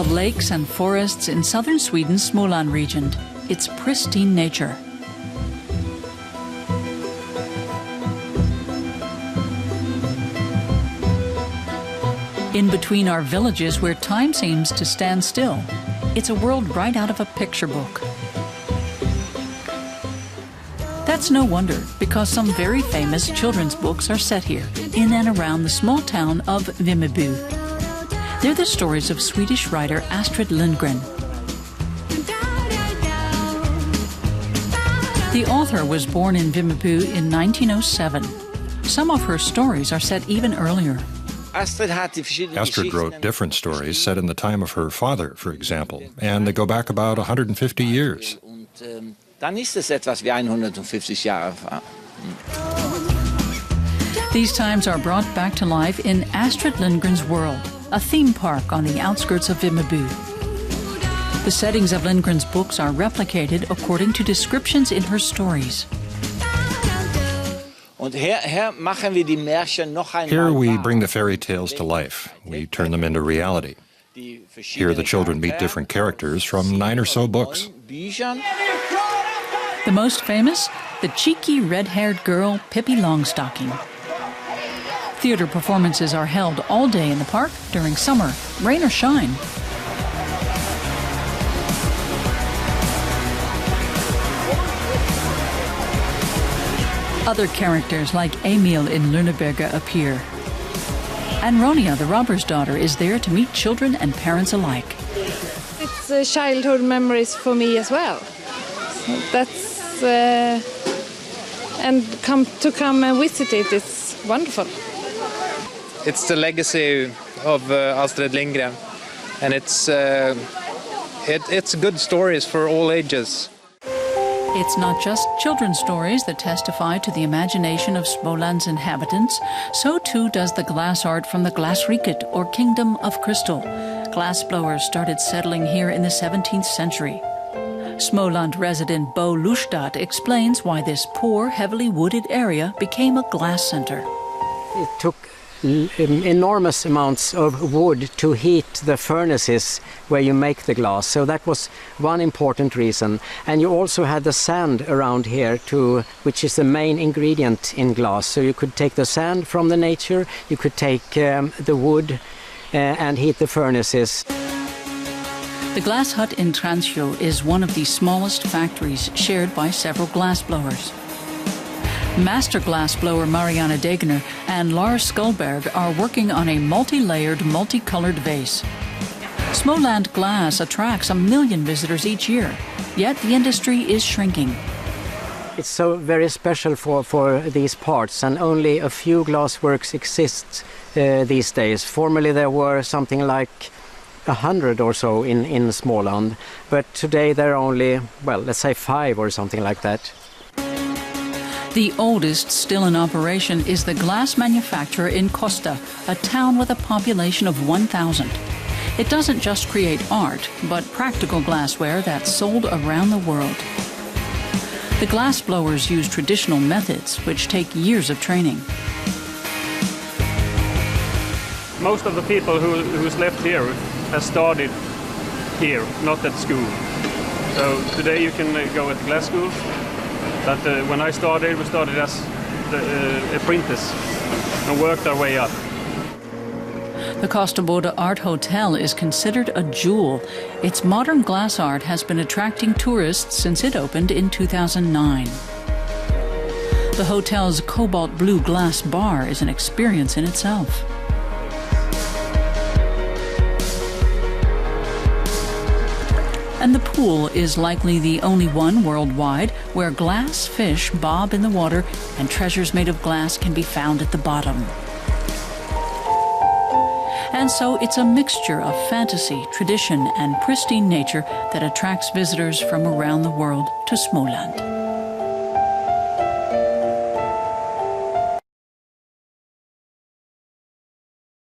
of lakes and forests in southern Sweden's Småland region. It's pristine nature. In between are villages where time seems to stand still. It's a world right out of a picture book. That's no wonder, because some very famous children's books are set here, in and around the small town of Vimmerby. They're the stories of Swedish writer Astrid Lindgren. The author was born in Vimmerby in 1907. Some of her stories are set even earlier. Astrid wrote different stories set in the time of her father, for example, and they go back about 150 years. These times are brought back to life in Astrid Lindgren's world, a theme park on the outskirts of Vimmerby. The settings of Lindgren's books are replicated according to descriptions in her stories. Here we bring the fairy tales to life. We turn them into reality. Here the children meet different characters from 9 or so books. The most famous, the cheeky red-haired girl Pippi Longstocking. Theater performances are held all day in the park during summer, rain or shine. Other characters like Emil in Lönneberga appear. And Ronia, the robber's daughter, is there to meet children and parents alike. It's childhood memories for me as well. That's and come and visit it. It's wonderful. It's the legacy of Astrid Lindgren, and it's good stories for all ages. It's not just children's stories that testify to the imagination of Småland's inhabitants. So too does the glass art from the Glasriket, or Kingdom of Crystal. Glassblowers started settling here in the 17th century. Småland resident Bo Lustad explains why this poor, heavily wooded area became a glass center. It took enormous amounts of wood to heat the furnaces where you make the glass, so that was one important reason. And you also had the sand around here which is the main ingredient in glass, so you could take the sand from the nature, you could take the wood and heat the furnaces. The glass hut in Transjö is one of the smallest factories shared by several glassblowers. Master glassblower Marianne Degener and Lars Skullberg are working on a multi-layered, multicolored vase. Småland glass attracts 1 million visitors each year, yet the industry is shrinking. It's so very special for these parts, and only a few glassworks exist these days. Formerly there were something like 100 or so in Småland, but today there are only, well, let's say 5 or something like that. The oldest still in operation is the glass manufacturer in Kosta, a town with a population of 1,000. It doesn't just create art, but practical glassware that's sold around the world. The glassblowers use traditional methods, which take years of training. Most of the people who's left here has started here, not at school. So today you can go at glass school. But when I started, we started as apprentices and worked our way up. The Kosterboda Art Hotel is considered a jewel. Its modern glass art has been attracting tourists since it opened in 2009. The hotel's cobalt blue glass bar is an experience in itself. And the pool is likely the only one worldwide where glass fish bob in the water and treasures made of glass can be found at the bottom. And so it's a mixture of fantasy, tradition, and pristine nature that attracts visitors from around the world to Småland.